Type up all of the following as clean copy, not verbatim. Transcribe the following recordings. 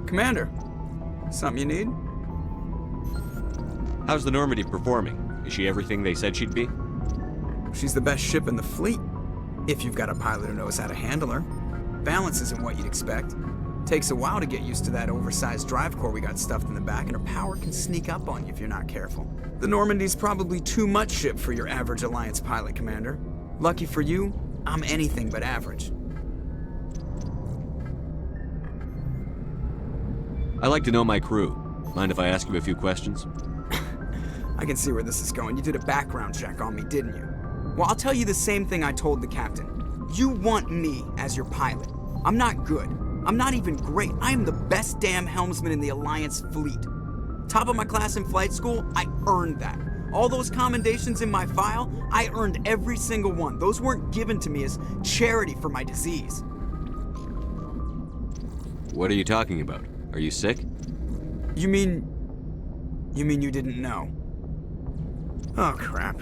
Commander, something you need? How's the Normandy performing? Is she everything they said she'd be? She's the best ship in the fleet, if you've got a pilot who knows how to handle her. Balance isn't what you'd expect. Takes a while to get used to that oversized drive core we got stuffed in the back, and her power can sneak up on you if you're not careful. The Normandy's probably too much ship for your average Alliance pilot, Commander. Lucky for you, I'm anything but average. I like to know my crew. Mind if I ask you a few questions? I can see where this is going. You did a background check on me, didn't you? Well, I'll tell you the same thing I told the captain. You want me as your pilot. I'm not good. I'm not even great. I am the best damn helmsman in the Alliance fleet. Top of my class in flight school, I earned that. All those commendations in my file, I earned every single one. Those weren't given to me as charity for my disease. What are you talking about? Are you sick? You mean you didn't know? Oh, crap.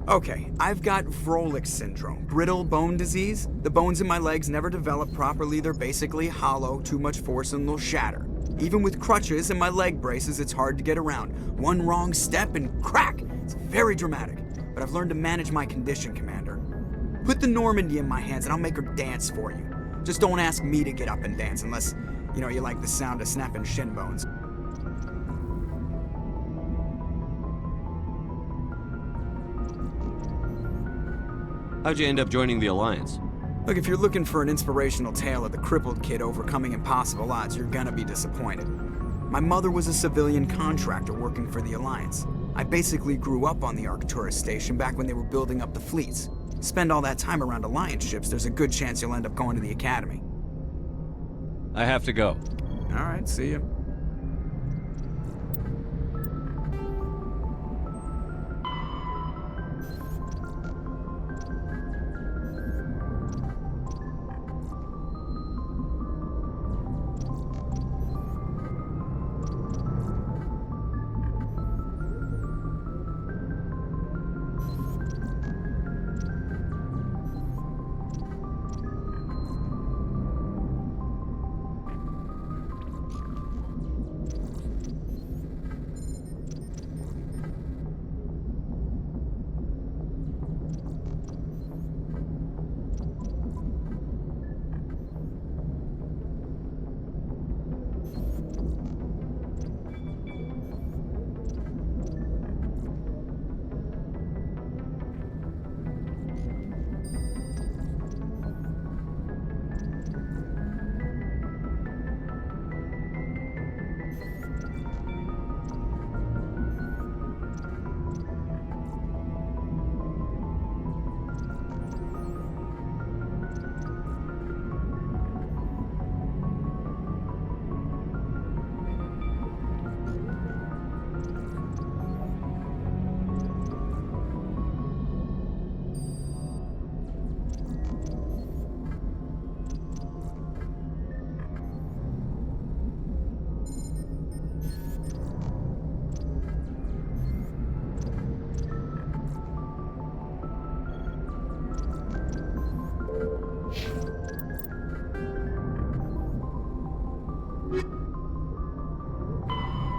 Okay, I've got Vrolik syndrome, brittle bone disease. The bones in my legs never develop properly. They're basically hollow, too much force and they'll shatter. Even with crutches and my leg braces, it's hard to get around. One wrong step and crack! It's very dramatic. But I've learned to manage my condition, Commander. Put the Normandy in my hands and I'll make her dance for you. Just don't ask me to get up and dance unless, you like the sound of snapping shin bones. How'd you end up joining the Alliance? Look, if you're looking for an inspirational tale of the crippled kid overcoming impossible odds, you're gonna be disappointed. My mother was a civilian contractor working for the Alliance. I basically grew up on the Arcturus station back when they were building up the fleets. Spend all that time around Alliance ships, there's a good chance you'll end up going to the Academy. I have to go. All right, see you.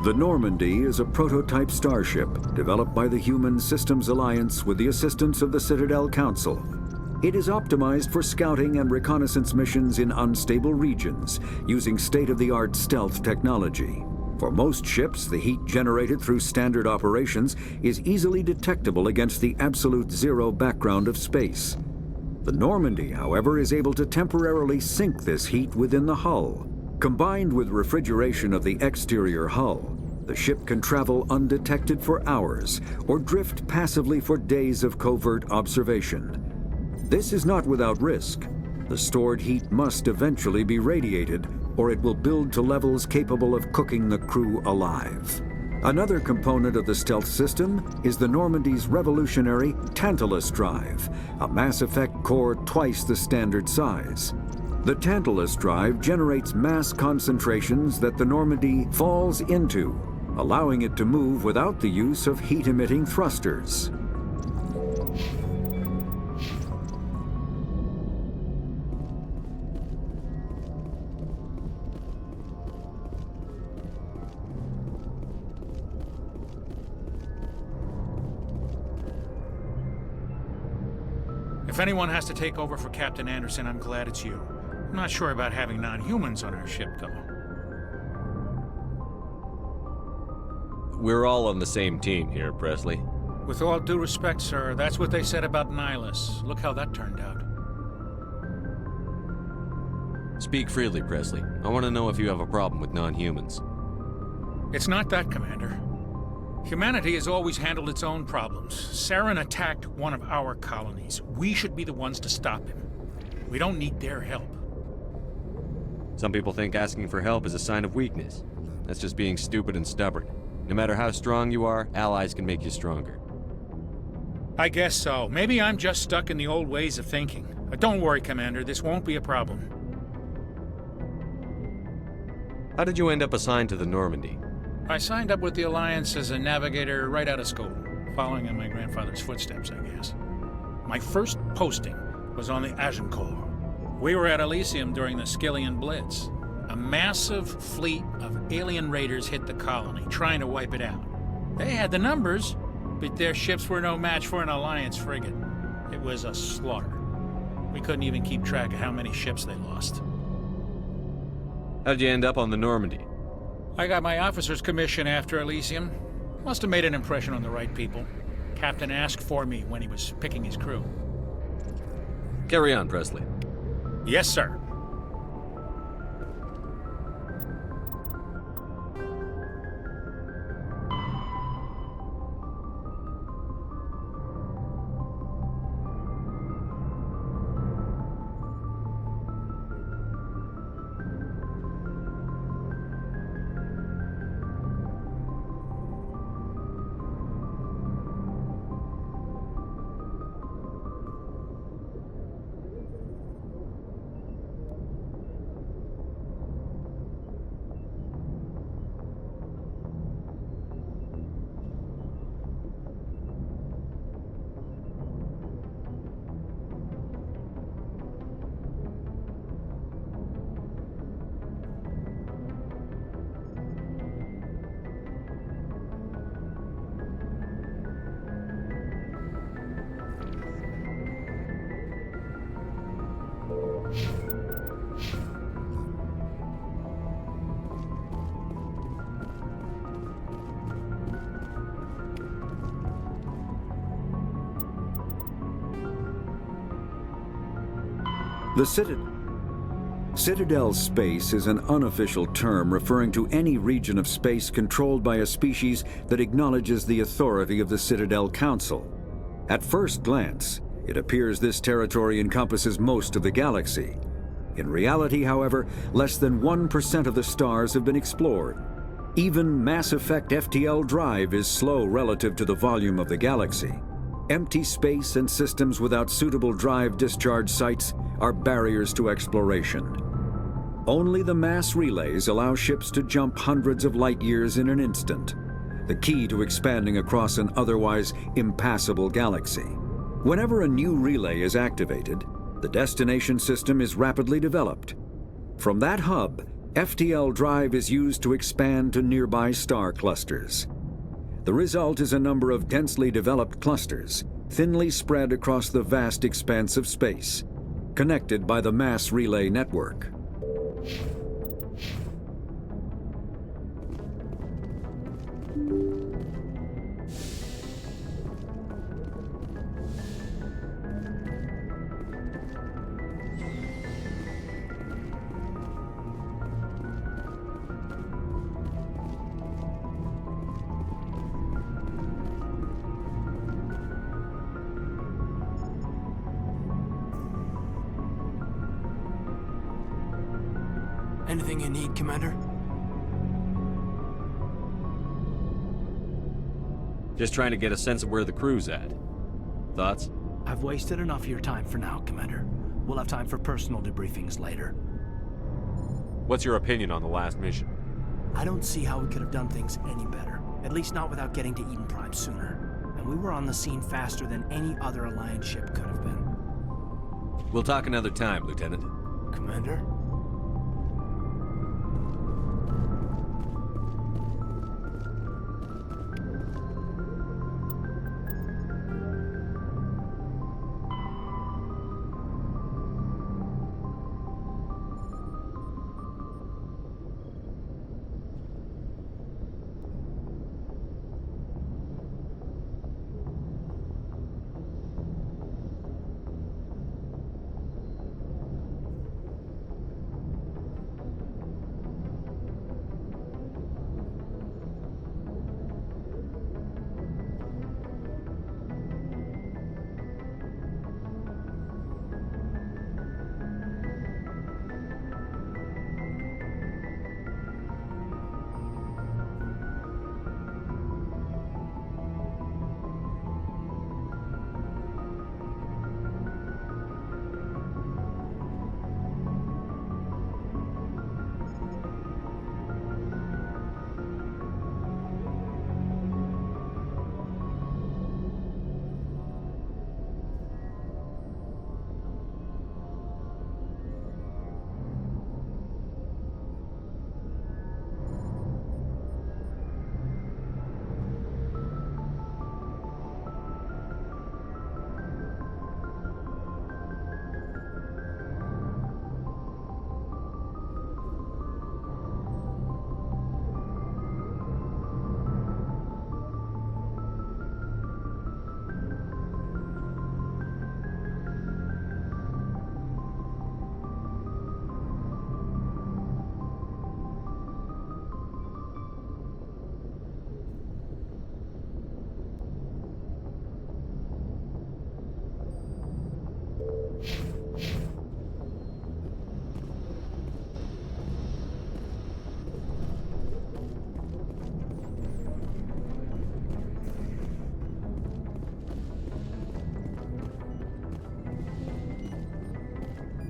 The Normandy is a prototype starship developed by the Human Systems Alliance with the assistance of the Citadel Council. It is optimized for scouting and reconnaissance missions in unstable regions using state-of-the-art stealth technology. For most ships, the heat generated through standard operations is easily detectable against the absolute zero background of space. The Normandy, however, is able to temporarily sink this heat within the hull. Combined with refrigeration of the exterior hull, the ship can travel undetected for hours or drift passively for days of covert observation. This is not without risk. The stored heat must eventually be radiated, or it will build to levels capable of cooking the crew alive. Another component of the stealth system is the Normandy's revolutionary Tantalus drive, a mass effect core twice the standard size. The Tantalus drive generates mass concentrations that the Normandy falls into, allowing it to move without the use of heat-emitting thrusters. If anyone has to take over for Captain Anderson, I'm glad it's you. I'm not sure about having non-humans on our ship, though. We're all on the same team here, Presley. With all due respect, sir, that's what they said about Nihilus. Look how that turned out. Speak freely, Presley. I want to know if you have a problem with non-humans. It's not that, Commander. Humanity has always handled its own problems. Saren attacked one of our colonies. We should be the ones to stop him. We don't need their help. Some people think asking for help is a sign of weakness. That's just being stupid and stubborn. No matter how strong you are, allies can make you stronger. I guess so. Maybe I'm just stuck in the old ways of thinking. But don't worry, Commander. This won't be a problem. How did you end up assigned to the Normandy? I signed up with the Alliance as a navigator right out of school, following in my grandfather's footsteps, I guess. My first posting was on the Agincourt. We were at Elysium during the Skillian Blitz. A massive fleet of alien raiders hit the colony, trying to wipe it out. They had the numbers, but their ships were no match for an Alliance frigate. It was a slaughter. We couldn't even keep track of how many ships they lost. How did you end up on the Normandy? I got my officer's commission after Elysium. Must have made an impression on the right people. Captain asked for me when he was picking his crew. Carry on, Presley. Yes, sir. The Citadel space is an unofficial term referring to any region of space controlled by a species that acknowledges the authority of the Citadel Council. At first glance, it appears this territory encompasses most of the galaxy. In reality, however, less than 1% of the stars have been explored. Even mass effect FTL drive is slow relative to the volume of the galaxy. Empty space and systems without suitable drive discharge sites are barriers to exploration. Only the mass relays allow ships to jump hundreds of light years in an instant, the key to expanding across an otherwise impassable galaxy. Whenever a new relay is activated, the destination system is rapidly developed. From that hub, FTL drive is used to expand to nearby star clusters. The result is a number of densely developed clusters, thinly spread across the vast expanse of space, connected by the mass relay network. Anything you need, Commander? Just trying to get a sense of where the crew's at. Thoughts? I've wasted enough of your time for now, Commander. We'll have time for personal debriefings later. What's your opinion on the last mission? I don't see how we could have done things any better. At least not without getting to Eden Prime sooner. And we were on the scene faster than any other Alliance ship could have been. We'll talk another time, Lieutenant. Commander?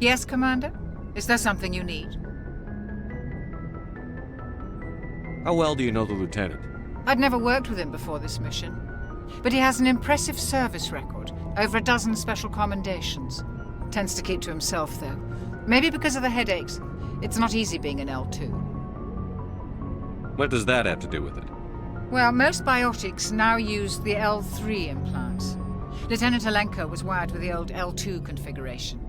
Yes, Commander? Is there something you need? How well do you know the lieutenant? I'd never worked with him before this mission. But he has an impressive service record, over a dozen special commendations. Tends to keep to himself, though. Maybe because of the headaches. It's not easy being an L2. What does that have to do with it? Well, most biotics now use the L3 implants. Lieutenant Alenko was wired with the old L2 configuration.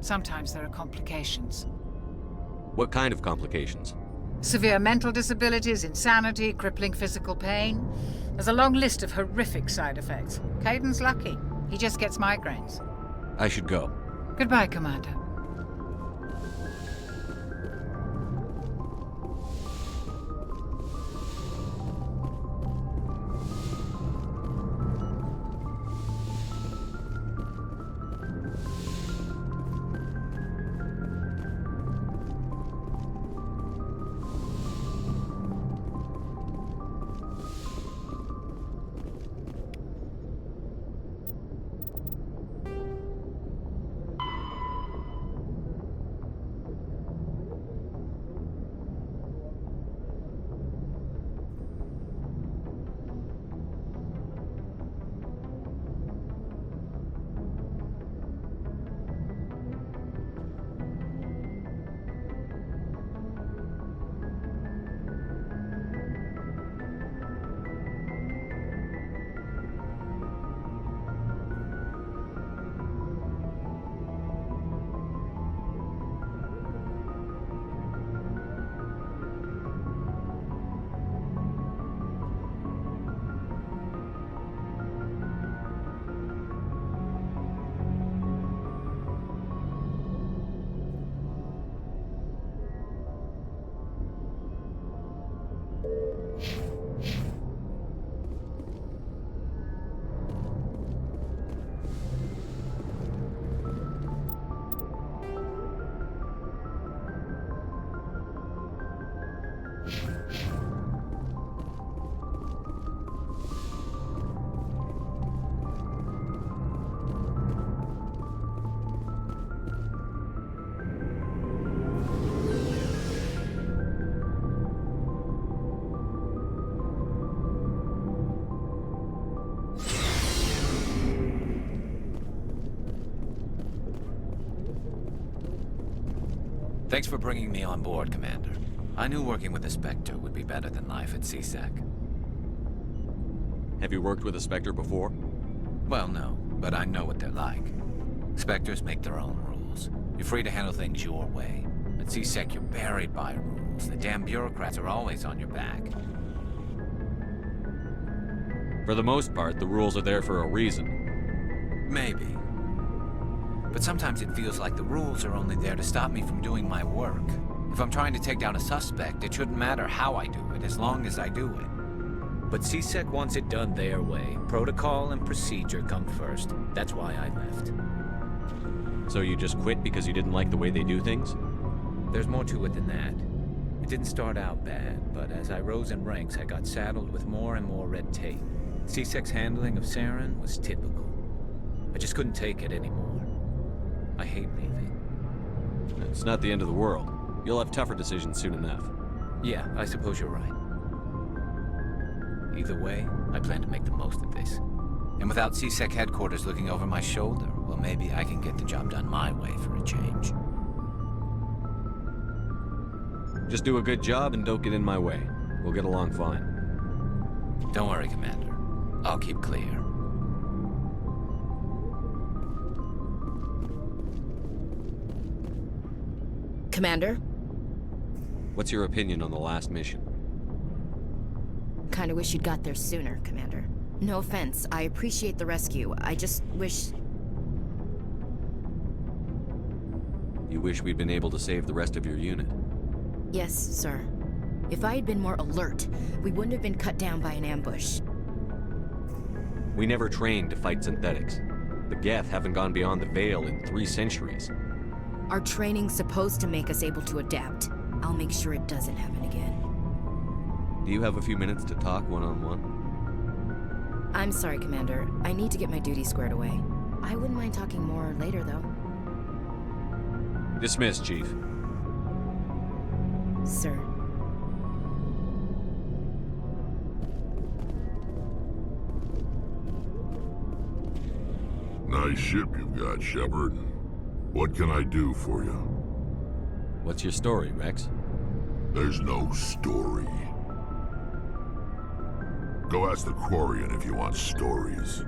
Sometimes there are complications. What kind of complications? Severe mental disabilities, insanity, crippling physical pain. There's a long list of horrific side effects. Caden's lucky. He just gets migraines. I should go. Goodbye, Commander. Thanks for bringing me on board, Commander. I knew working with a Spectre would be better than life at CSEC. Have you worked with a Spectre before? Well, no, but I know what they're like. Spectres make their own rules. You're free to handle things your way. At CSEC, you're buried by rules. The damn bureaucrats are always on your back. For the most part, the rules are there for a reason. Maybe. But sometimes it feels like the rules are only there to stop me from doing my work. If I'm trying to take down a suspect, it shouldn't matter how I do it, as long as I do it. But CSEC wants it done their way. Protocol and procedure come first. That's why I left. So you just quit because you didn't like the way they do things? There's more to it than that. It didn't start out bad, but as I rose in ranks, I got saddled with more and more red tape. CSEC's handling of Saren was typical. I just couldn't take it anymore. I hate leaving. It's not the end of the world. You'll have tougher decisions soon enough. Yeah, I suppose you're right. Either way, I plan to make the most of this. And without CSEC headquarters looking over my shoulder, well, maybe I can get the job done my way for a change. Just do a good job and don't get in my way. We'll get along fine. Don't worry, Commander. I'll keep clear. Commander? What's your opinion on the last mission? Kinda wish you'd got there sooner, Commander. No offense, I appreciate the rescue. I just wish... You wish we'd been able to save the rest of your unit? Yes, sir. If I had been more alert, we wouldn't have been cut down by an ambush. We never trained to fight synthetics. The Geth haven't gone beyond the Veil in 3 centuries. Our training's supposed to make us able to adapt. I'll make sure it doesn't happen again. Do you have a few minutes to talk one-on-one? I'm sorry, Commander. I need to get my duty squared away. I wouldn't mind talking more later, though. Dismissed, Chief. Sir. Nice ship you've got, Shepard. What can I do for you? What's your story, Rex? There's no story. Go ask the Quarian if you want stories.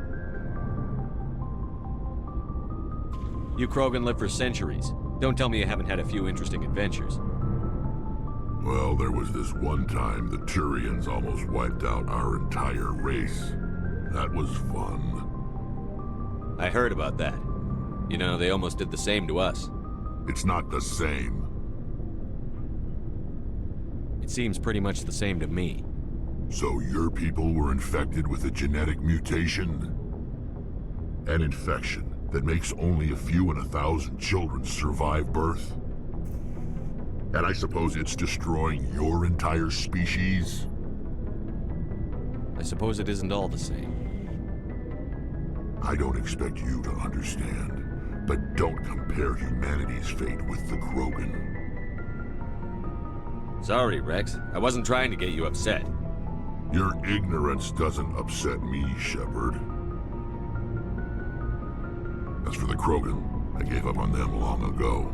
You Krogan live for centuries. Don't tell me you haven't had a few interesting adventures. Well, there was this one time the Turians almost wiped out our entire race. That was fun. I heard about that. You know, they almost did the same to us. It's not the same. It seems pretty much the same to me. So your people were infected with a genetic mutation? An infection that makes only a few in 1,000 children survive birth? And I suppose it's destroying your entire species? I suppose it isn't all the same. I don't expect you to understand, but don't compare humanity's fate with the Krogan. Sorry, Rex. I wasn't trying to get you upset. Your ignorance doesn't upset me, Shepard. As for the Krogan, I gave up on them long ago.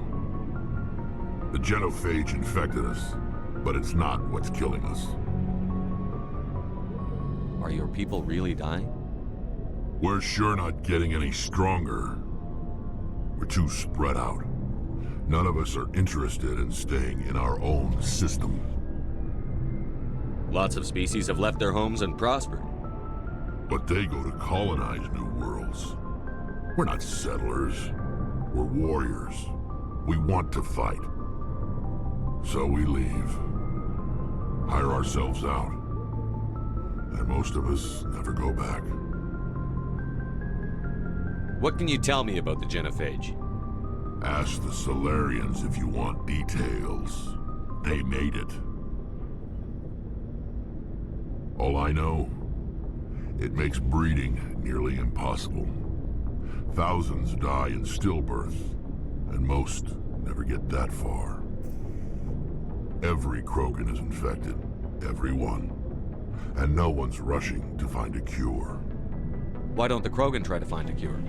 The genophage infected us, but it's not what's killing us. Are your people really dying? We're sure not getting any stronger. We're too spread out. None of us are interested in staying in our own system. Lots of species have left their homes and prospered. But they go to colonize new worlds. We're not settlers. We're warriors. We want to fight. So we leave. Hire ourselves out. And most of us never go back. What can you tell me about the genophage? Ask the Solarians if you want details. They made it. All I know, it makes breeding nearly impossible. Thousands die in stillbirth, and most never get that far. Every Krogan is infected. Every one. And no one's rushing to find a cure. Why don't the Krogan try to find a cure?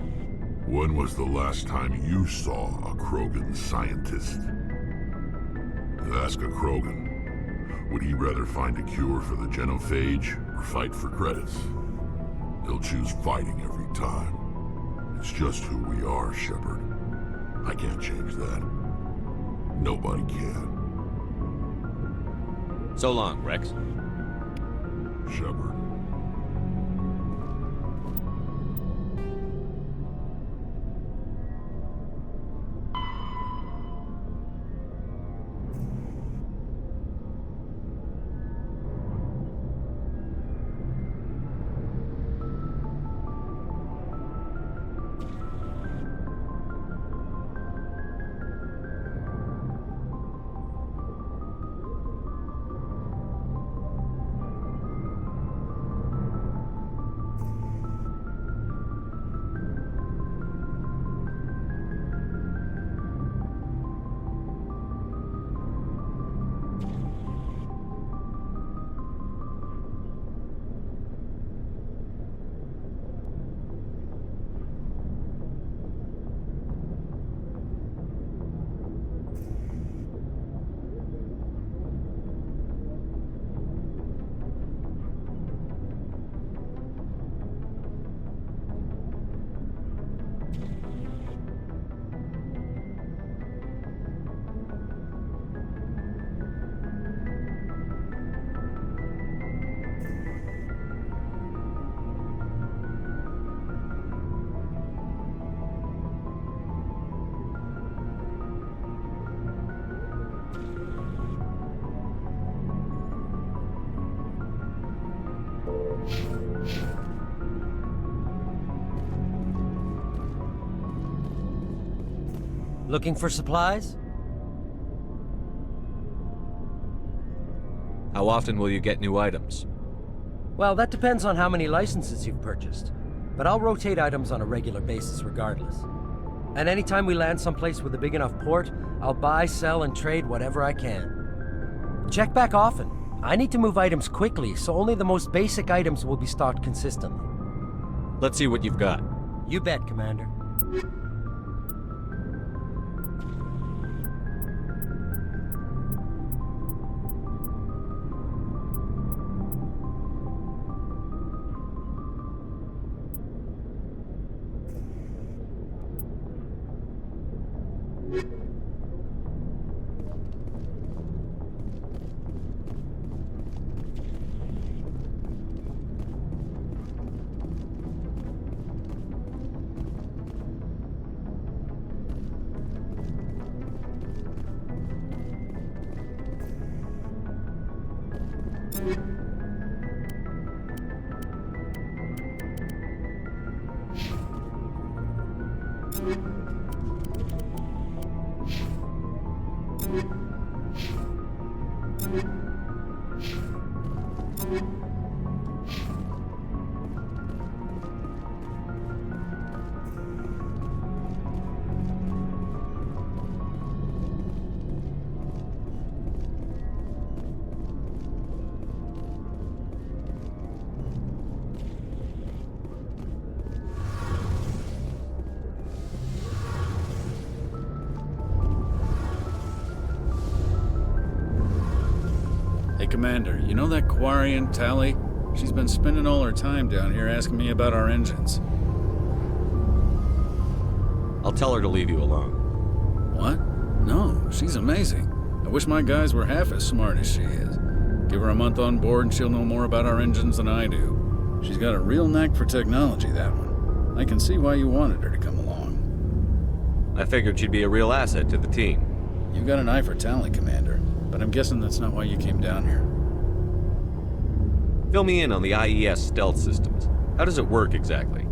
When was the last time you saw a Krogan scientist? Ask a Krogan. Would he rather find a cure for the genophage or fight for credits? He'll choose fighting every time. It's just who we are, Shepard. I can't change that. Nobody can. So long, Rex. Shepard. Looking for supplies? How often will you get new items? Well, that depends on how many licenses you've purchased. But I'll rotate items on a regular basis regardless. And anytime we land someplace with a big enough port, I'll buy, sell, and trade whatever I can. Check back often. I need to move items quickly, so only the most basic items will be stocked consistently. Let's see what you've got. You bet, Commander. Hey, Commander, you know that Quarian, Tally? She's been spending all her time down here asking me about our engines. I'll tell her to leave you alone. What? No, she's amazing. I wish my guys were half as smart as she is. Give her a month on board and she'll know more about our engines than I do. She's got a real knack for technology, that one. I can see why you wanted her to come along. I figured she'd be a real asset to the team. You got an eye for Tally, Commander, but I'm guessing that's not why you came down here. Fill me in on the IES stealth systems. How does it work exactly?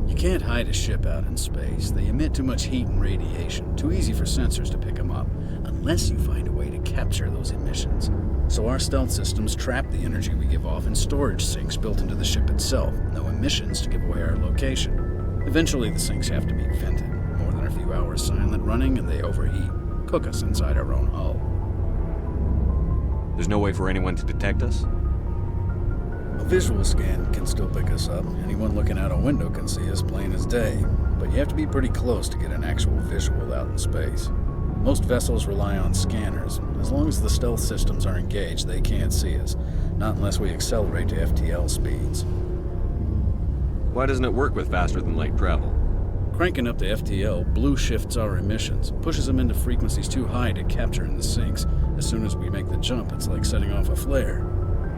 You can't hide a ship out in space. They emit too much heat and radiation. Too easy for sensors to pick them up, unless you find a way to capture those emissions. So our stealth systems trap the energy we give off in storage sinks built into the ship itself. No emissions to give away our location. Eventually the sinks have to be vented. More than a few hours silent running and they overheat. Cook us inside our own hull. There's no way for anyone to detect us? A visual scan can still pick us up. Anyone looking out a window can see us plain as day. But you have to be pretty close to get an actual visual out in space. Most vessels rely on scanners. As long as the stealth systems are engaged, they can't see us. Not unless we accelerate to FTL speeds. Why doesn't it work with faster-than-light travel? Cranking up the FTL blue shifts our emissions, pushes them into frequencies too high to capture in the sinks. As soon as we make the jump, it's like setting off a flare.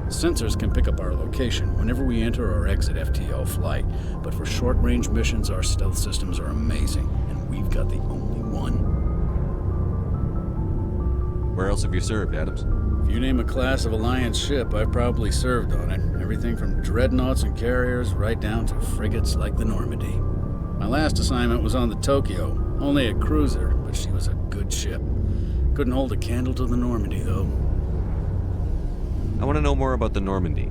Sensors can pick up our location whenever we enter or exit FTL flight, but for short-range missions, our stealth systems are amazing, and we've got the only one. Where else have you served, Adams? If you name a class of Alliance ship, I've probably served on it. Everything from dreadnoughts and carriers right down to frigates like the Normandy. My last assignment was on the Tokyo, only a cruiser, but she was a good ship. Couldn't hold a candle to the Normandy, though. I want to know more about the Normandy.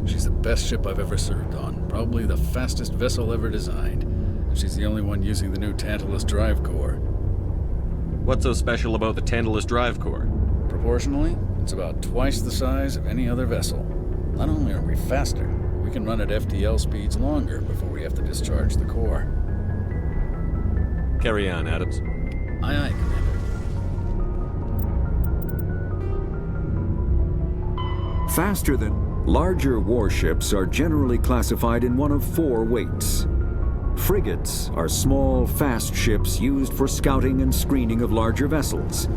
She's the best ship I've ever served on, probably the fastest vessel ever designed. And she's the only one using the new Tantalus drive core. What's so special about the Tantalus drive core? Proportionally, it's about twice the size of any other vessel. Not only are we faster, we can run at FTL speeds longer before we have to discharge the core. Carry on, Adams. Aye, aye, Commander. Faster than larger warships are generally classified in one of four weights. Frigates are small, fast ships used for scouting and screening of larger vessels.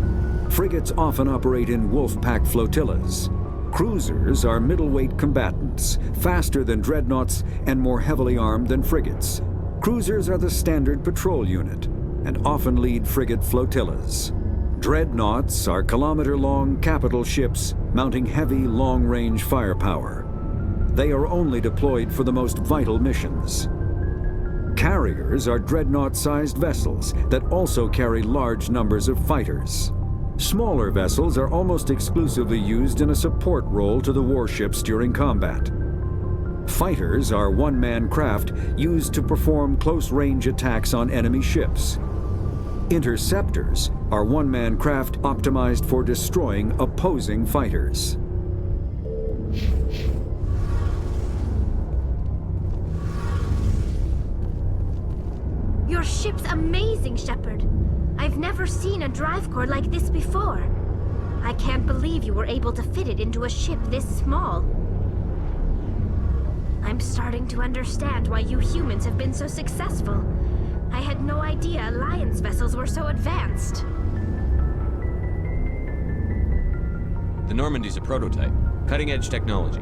Frigates often operate in wolf pack flotillas. Cruisers are middleweight combatants, faster than dreadnoughts and more heavily armed than frigates. Cruisers are the standard patrol unit and often lead frigate flotillas. Dreadnoughts are kilometer-long capital ships mounting heavy, long-range firepower. They are only deployed for the most vital missions. Carriers are dreadnought-sized vessels that also carry large numbers of fighters. Smaller vessels are almost exclusively used in a support role to the warships during combat. Fighters are one-man craft used to perform close-range attacks on enemy ships. Interceptors are one-man craft optimized for destroying opposing fighters. Your ship's amazing, Shepard. I've never seen a drive core like this before. I can't believe you were able to fit it into a ship this small. I'm starting to understand why you humans have been so successful. I had no idea Alliance vessels were so advanced. The Normandy's a prototype. Cutting-edge technology.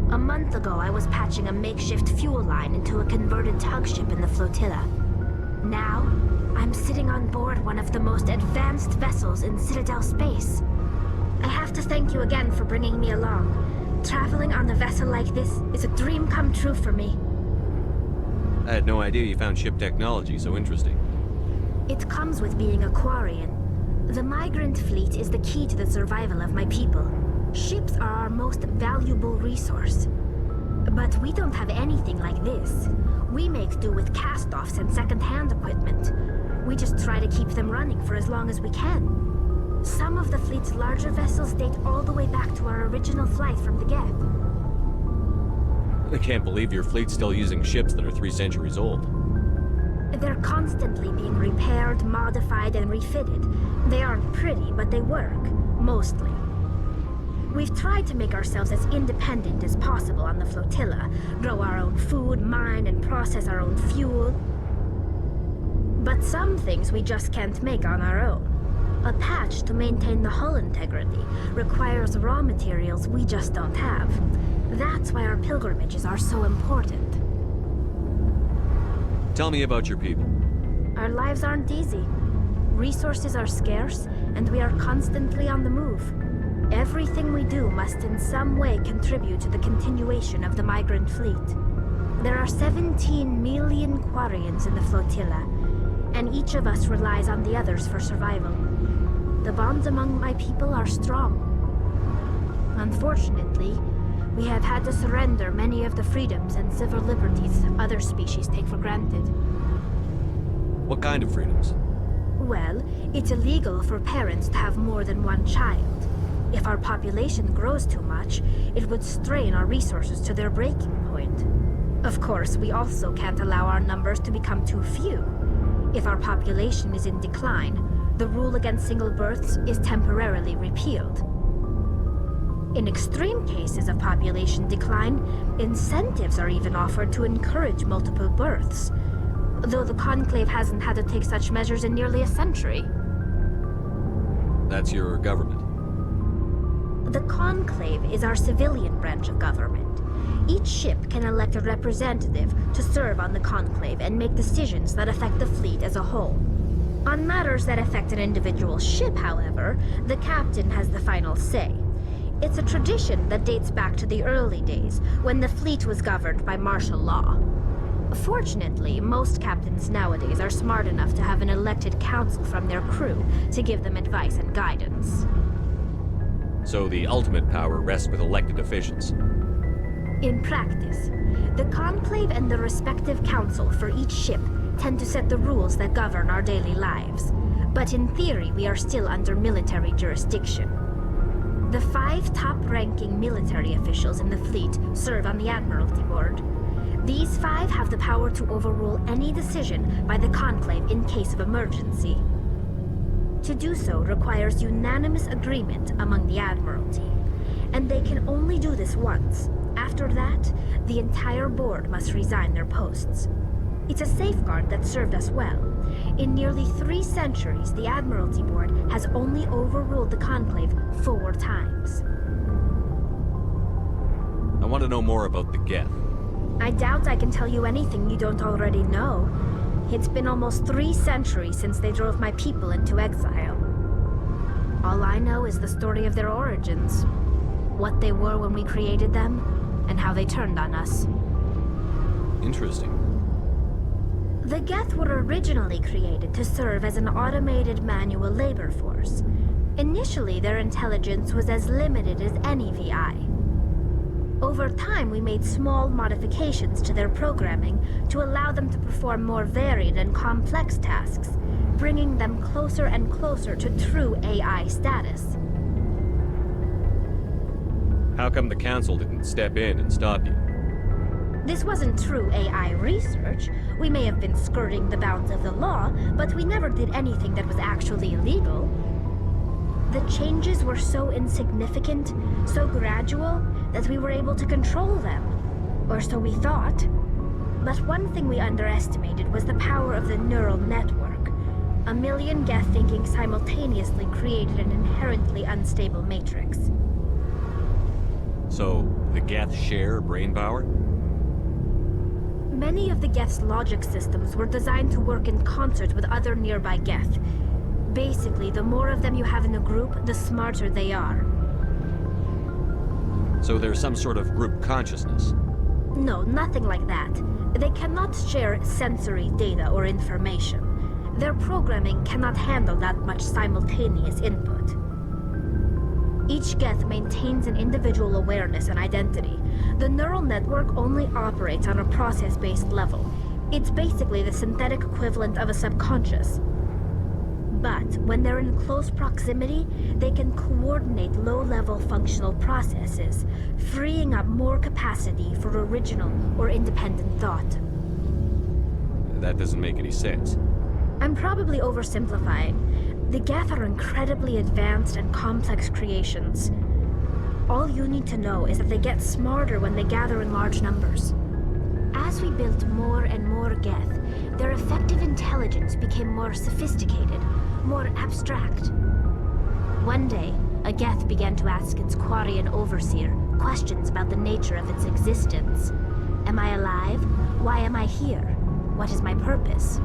A month ago, I was patching a makeshift fuel line into a converted tug ship in the flotilla. Now, I'm sitting on board one of the most advanced vessels in Citadel space. I have to thank you again for bringing me along. Traveling on a vessel like this is a dream come true for me. I had no idea you found ship technology so interesting. It comes with being a Quarian. The migrant fleet is the key to the survival of my people. Ships are our most valuable resource. But we don't have anything like this. We make do with cast-offs and second-hand equipment. We just try to keep them running for as long as we can. Some of the fleet's larger vessels date all the way back to our original flight from the Geth. I can't believe your fleet's still using ships that are 3 centuries old. They're constantly being repaired, modified, and refitted. They aren't pretty, but they work. Mostly. We've tried to make ourselves as independent as possible on the flotilla, grow our own food, mine, and process our own fuel. But some things we just can't make on our own. A patch to maintain the hull integrity requires raw materials we just don't have. That's why our pilgrimages are so important. Tell me about your people. Our lives aren't easy. Resources are scarce, and we are constantly on the move. Everything we do must in some way contribute to the continuation of the migrant fleet. There are 17 million Quarians in the flotilla, and each of us relies on the others for survival. The bonds among my people are strong. Unfortunately, we have had to surrender many of the freedoms and civil liberties other species take for granted. What kind of freedoms? Well, it's illegal for parents to have more than one child. If our population grows too much, it would strain our resources to their breaking point. Of course, we also can't allow our numbers to become too few. If our population is in decline, the rule against single births is temporarily repealed. In extreme cases of population decline, incentives are even offered to encourage multiple births, though the Conclave hasn't had to take such measures in nearly a century. That's your government. The Conclave is our civilian branch of government. Each ship can elect a representative to serve on the Conclave and make decisions that affect the fleet as a whole. On matters that affect an individual ship, however, the captain has the final say. It's a tradition that dates back to the early days, when the fleet was governed by martial law. Fortunately, most captains nowadays are smart enough to have an elected council from their crew to give them advice and guidance. So the ultimate power rests with elected officials. In practice, the Conclave and the respective council for each ship tend to set the rules that govern our daily lives. But in theory, we are still under military jurisdiction. The 5 top-ranking military officials in the fleet serve on the Admiralty Board. These 5 have the power to overrule any decision by the Conclave in case of emergency. To do so requires unanimous agreement among the Admiralty, and they can only do this once. After that, the entire board must resign their posts. It's a safeguard that served us well. In nearly 3 centuries, the Admiralty Board has only overruled the Conclave 4 times. I want to know more about the Geth. I doubt I can tell you anything you don't already know. It's been almost 3 centuries since they drove my people into exile. All I know is the story of their origins. What they were when we created them, and how they turned on us. Interesting. The Geth were originally created to serve as an automated manual labor force. Initially, their intelligence was as limited as any VI. Over time, we made small modifications to their programming to allow them to perform more varied and complex tasks, bringing them closer and closer to true AI status. How come the Council didn't step in and stop you? This wasn't true AI research. We may have been skirting the bounds of the law, but we never did anything that was actually illegal. The changes were so insignificant, so gradual, that we were able to control them. Or so we thought. But one thing we underestimated was the power of the neural network. A million Geth thinking simultaneously created an inherently unstable matrix. So, the Geth share brain power? Many of the Geth's logic systems were designed to work in concert with other nearby Geth. Basically, the more of them you have in a group, the smarter they are. So there's some sort of group consciousness? No, nothing like that. They cannot share sensory data or information. Their programming cannot handle that much simultaneous input. Each Geth maintains an individual awareness and identity. The neural network only operates on a process-based level. It's basically the synthetic equivalent of a subconscious. But when they're in close proximity, they can coordinate low-level functional processes, freeing up more capacity for original or independent thought. That doesn't make any sense. I'm probably oversimplifying. The Geth are incredibly advanced and complex creations. All you need to know is that they get smarter when they gather in large numbers. As we built more and more Geth, their effective intelligence became more sophisticated, more abstract. One day, a Geth began to ask its Quarian overseer questions about the nature of its existence. Am I alive? Why am I here? What is my purpose?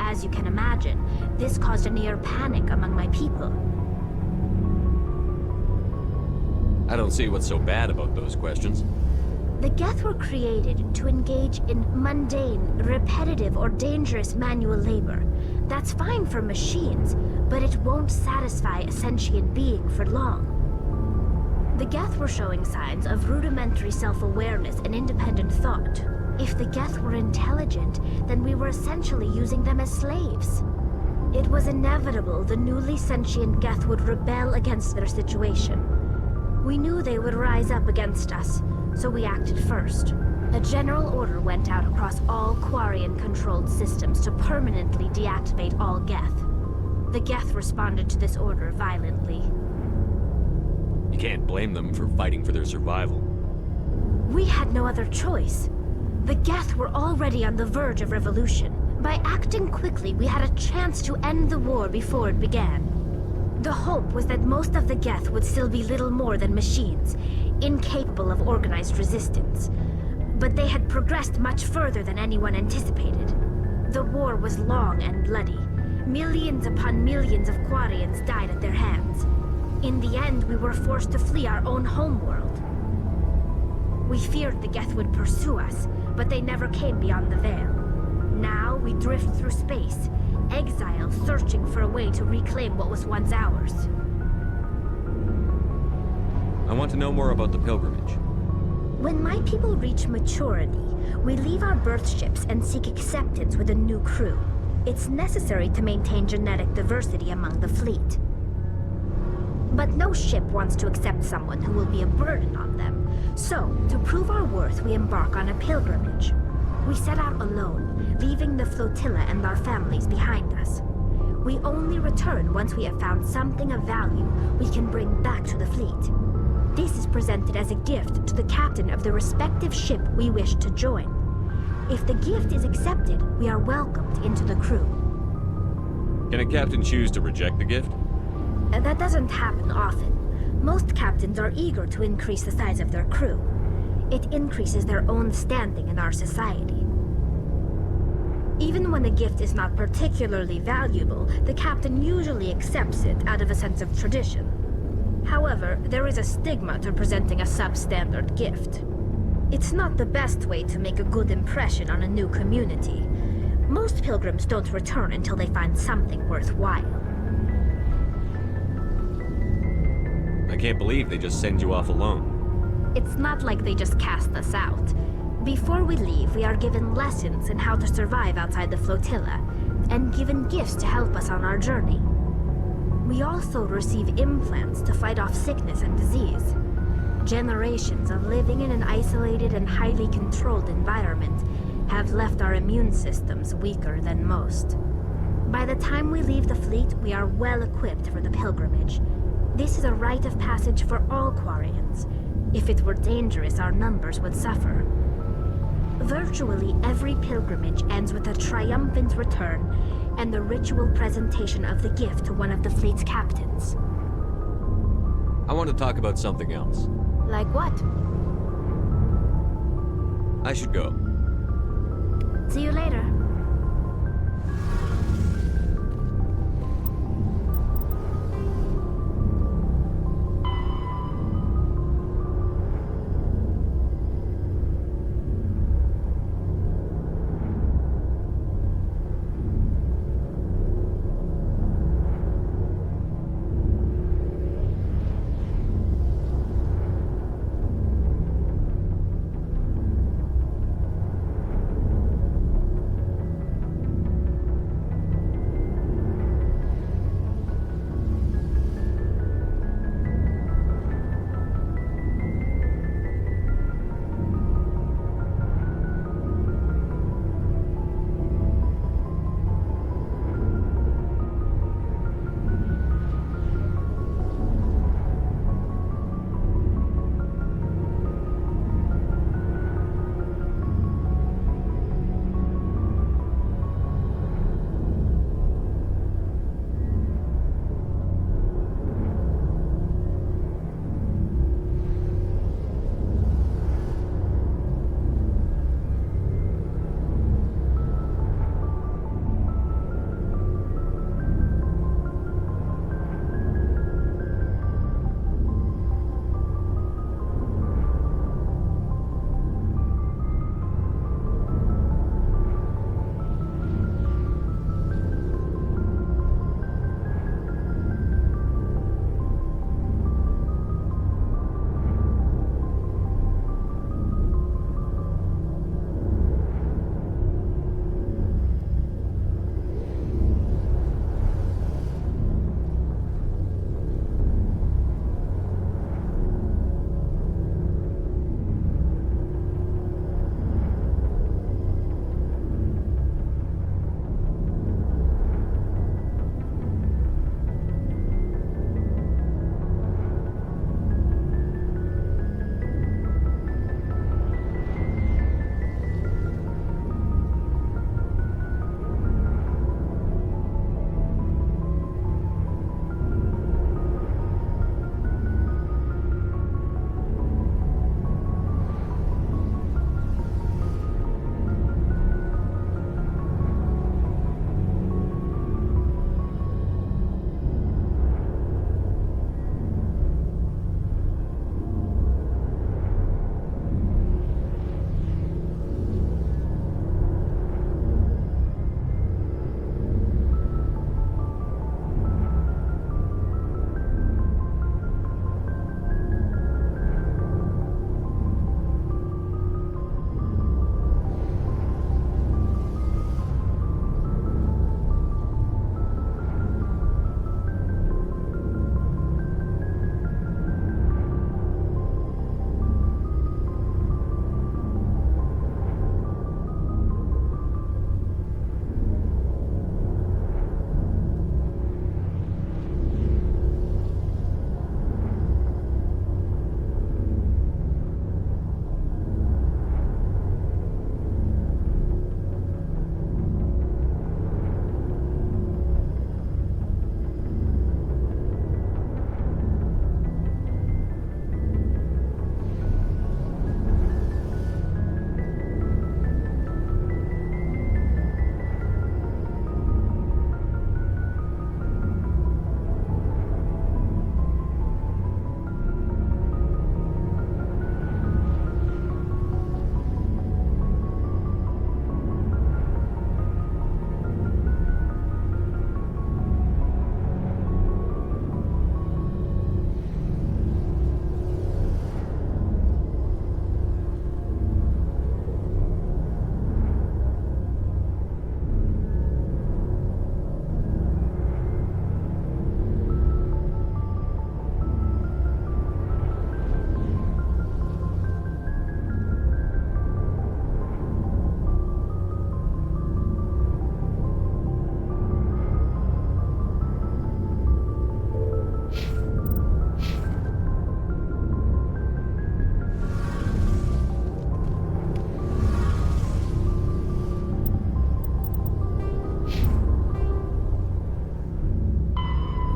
As you can imagine, this caused a near panic among my people. I don't see what's so bad about those questions. The Geth were created to engage in mundane, repetitive, or dangerous manual labor. That's fine for machines, but it won't satisfy a sentient being for long. The Geth were showing signs of rudimentary self-awareness and independent thought. If the Geth were intelligent, then we were essentially using them as slaves. It was inevitable the newly sentient Geth would rebel against their situation. We knew they would rise up against us, so we acted first. A general order went out across all Quarian-controlled systems to permanently deactivate all Geth. The Geth responded to this order violently. You can't blame them for fighting for their survival. We had no other choice. The Geth were already on the verge of revolution. By acting quickly, we had a chance to end the war before it began. The hope was that most of the Geth would still be little more than machines, incapable of organized resistance. But they had progressed much further than anyone anticipated. The war was long and bloody. Millions upon millions of Quarians died at their hands. In the end, we were forced to flee our own homeworld. We feared the Geth would pursue us, but they never came beyond the Veil. Now we drift through space, exile searching for a way to reclaim what was once ours. I want to know more about the pilgrimage. When my people reach maturity, we leave our birth ships and seek acceptance with a new crew. It's necessary to maintain genetic diversity among the fleet. But no ship wants to accept someone who will be a burden on them. So, to prove our worth, we embark on a pilgrimage. We set out alone, leaving the flotilla and our families behind us. We only return once we have found something of value we can bring back to the fleet. This is presented as a gift to the captain of the respective ship we wish to join. If the gift is accepted, we are welcomed into the crew. Can a captain choose to reject the gift? That doesn't happen often. Most captains are eager to increase the size of their crew. It increases their own standing in our society. Even when a gift is not particularly valuable, the captain usually accepts it out of a sense of tradition. However, there is a stigma to presenting a substandard gift. It's not the best way to make a good impression on a new community. Most pilgrims don't return until they find something worthwhile. I can't believe they just send you off alone. It's not like they just cast us out. Before we leave, we are given lessons in how to survive outside the flotilla, and given gifts to help us on our journey. We also receive implants to fight off sickness and disease. Generations of living in an isolated and highly controlled environment have left our immune systems weaker than most. By the time we leave the fleet, we are well equipped for the pilgrimage. This is a rite of passage for all Quarians. If it were dangerous, our numbers would suffer. Virtually every pilgrimage ends with a triumphant return and the ritual presentation of the gift to one of the fleet's captains. I want to talk about something else. Like what? I should go. See you later.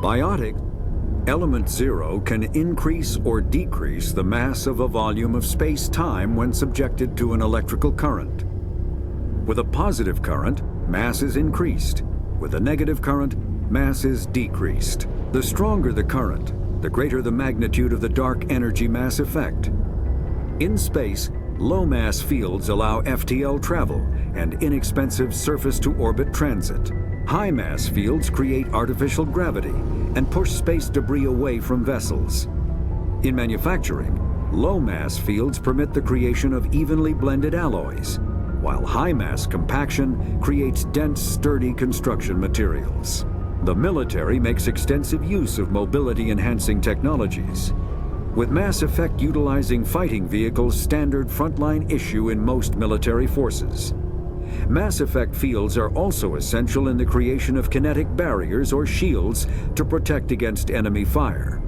Biotic, element zero can increase or decrease the mass of a volume of space-time when subjected to an electrical current. With a positive current, mass is increased. With a negative current, mass is decreased. The stronger the current, the greater the magnitude of the dark energy mass effect. In space, low-mass fields allow FTL travel and inexpensive surface-to-orbit transit. High-mass fields create artificial gravity and push space debris away from vessels. In manufacturing, low-mass fields permit the creation of evenly blended alloys, while high-mass compaction creates dense, sturdy construction materials. The military makes extensive use of mobility-enhancing technologies, with Mass Effect utilizing fighting vehicles standard frontline issue in most military forces. Mass Effect fields are also essential in the creation of kinetic barriers or shields to protect against enemy fire.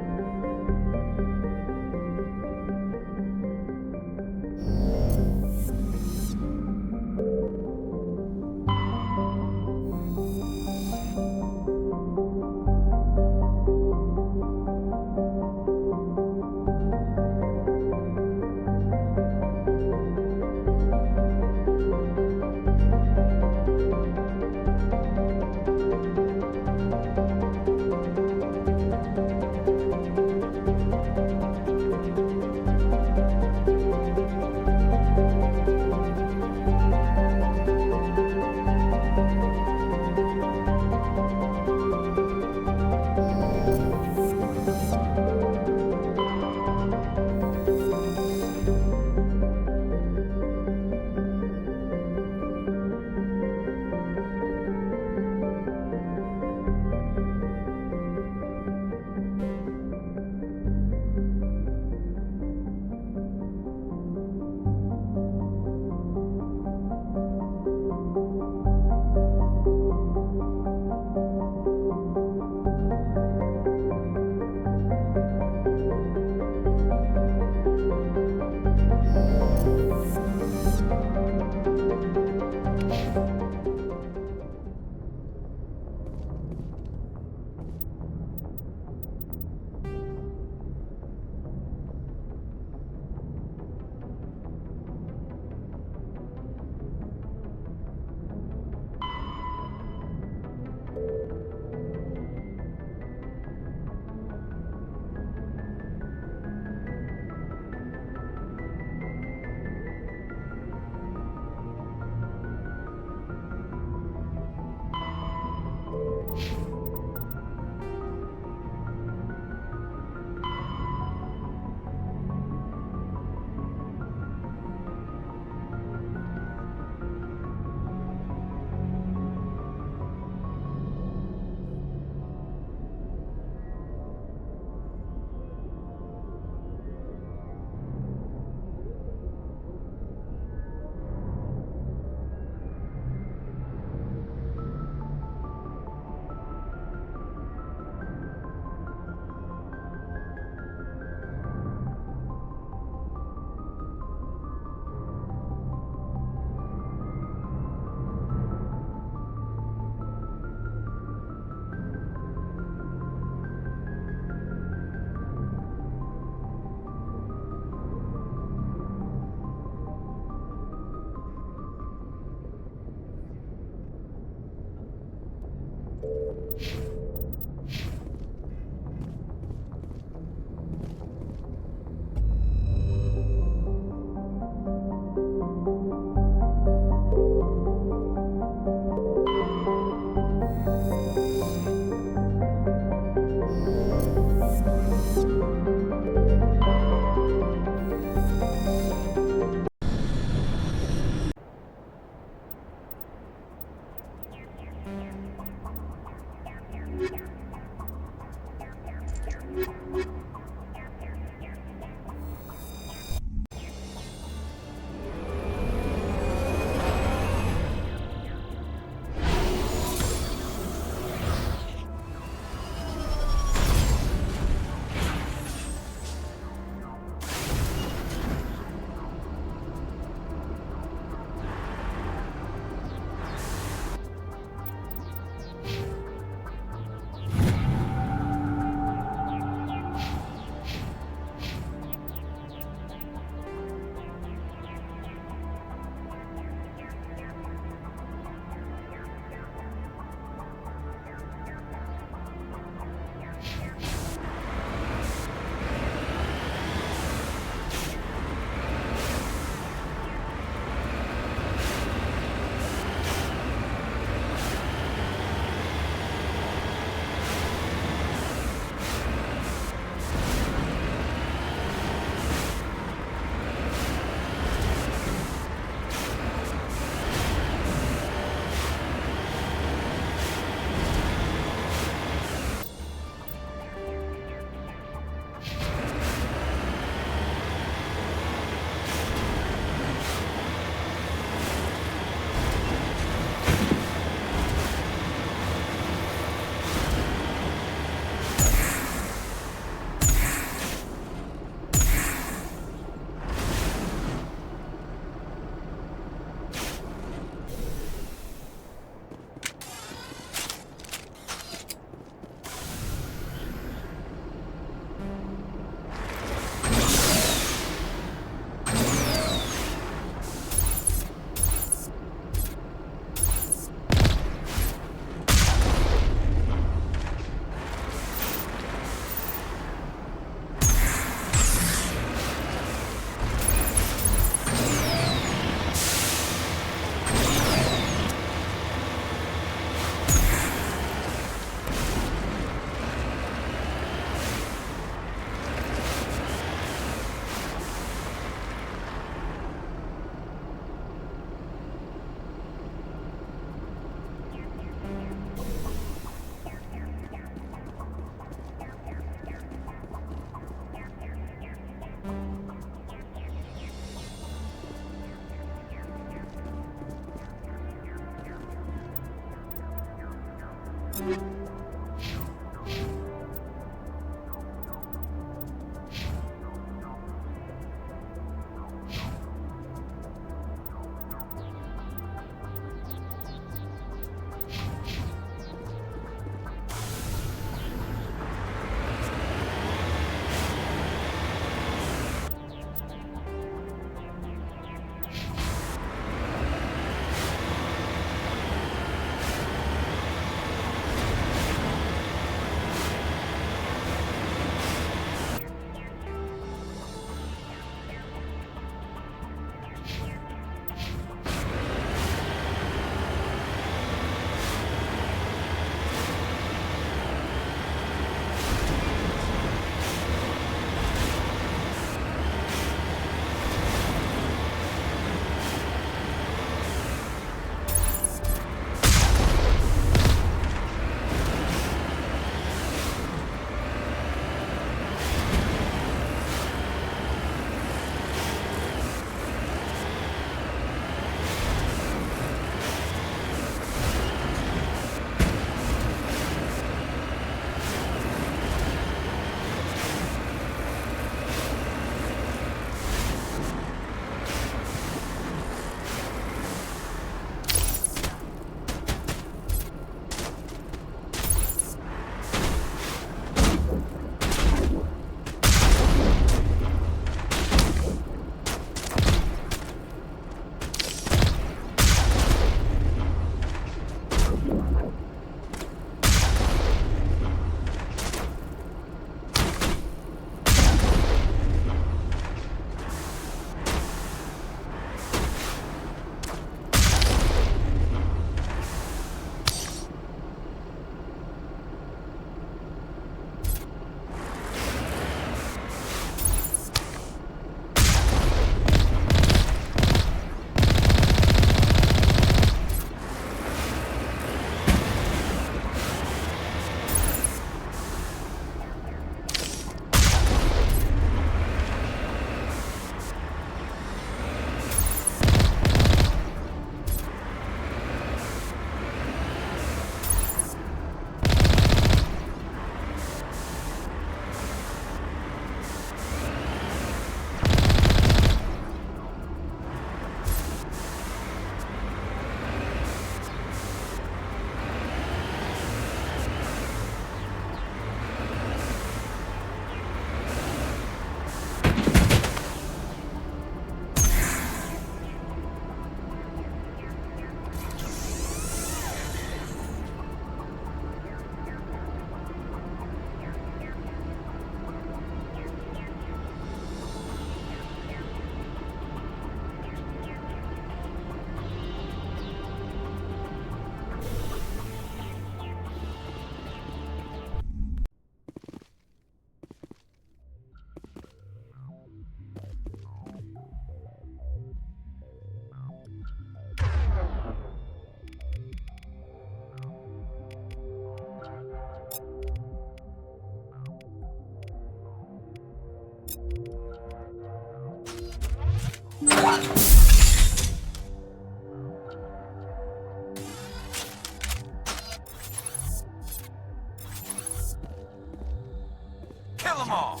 Kill them all!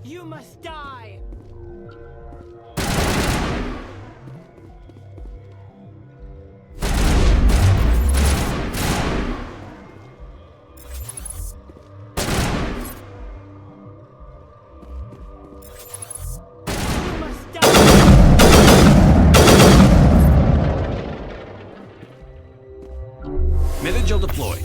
You must die! Mid-Vigil deployed.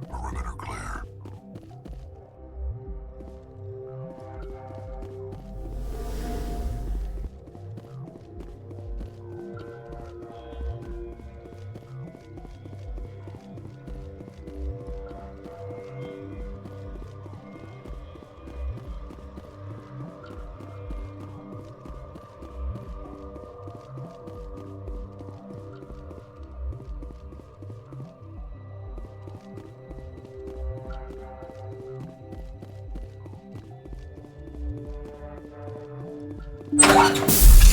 Perimeter clear. What?